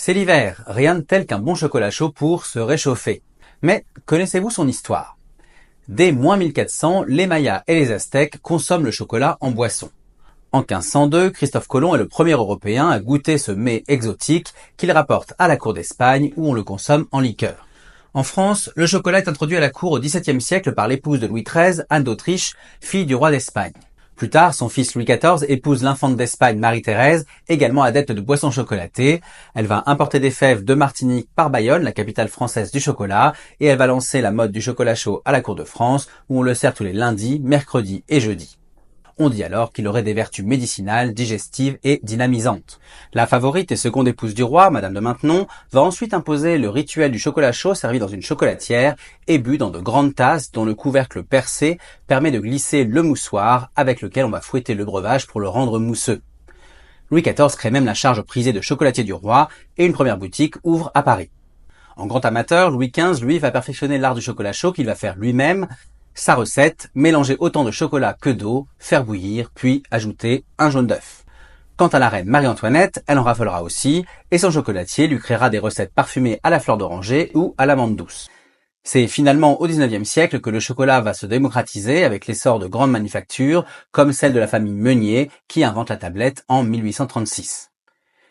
C'est l'hiver, rien de tel qu'un bon chocolat chaud pour se réchauffer. Mais connaissez-vous son histoire? Dès moins 1400, les Mayas et les Aztèques consomment le chocolat en boisson. En 1502, Christophe Colomb est le premier Européen à goûter ce mets exotique qu'il rapporte à la cour d'Espagne où on le consomme en liqueur. En France, le chocolat est introduit à la cour au XVIIe siècle par l'épouse de Louis XIII, Anne d'Autriche, fille du roi d'Espagne. Plus tard, son fils Louis XIV épouse l'infante d'Espagne Marie-Thérèse, également adepte de boissons chocolatées. Elle va importer des fèves de Martinique par Bayonne, la capitale française du chocolat, et elle va lancer la mode du chocolat chaud à la cour de France, où on le sert tous les lundis, mercredis et jeudis. On dit alors qu'il aurait des vertus médicinales, digestives et dynamisantes. La favorite et seconde épouse du roi, Madame de Maintenon, va ensuite imposer le rituel du chocolat chaud servi dans une chocolatière et bu dans de grandes tasses dont le couvercle percé permet de glisser le moussoir avec lequel on va fouetter le breuvage pour le rendre mousseux. Louis XIV crée même la charge prisée de chocolatier du roi et une première boutique ouvre à Paris. En grand amateur, Louis XV, lui, va perfectionner l'art du chocolat chaud qu'il va faire lui-même. Sa recette, mélanger autant de chocolat que d'eau, faire bouillir, puis ajouter un jaune d'œuf. Quant à la reine Marie-Antoinette, elle en raffolera aussi, et son chocolatier lui créera des recettes parfumées à la fleur d'oranger ou à l'amande douce. C'est finalement au XIXe siècle que le chocolat va se démocratiser avec l'essor de grandes manufactures, comme celle de la famille Meunier, qui invente la tablette en 1836.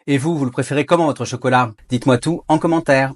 Et vous le préférez comment votre chocolat? Dites-moi tout en commentaire.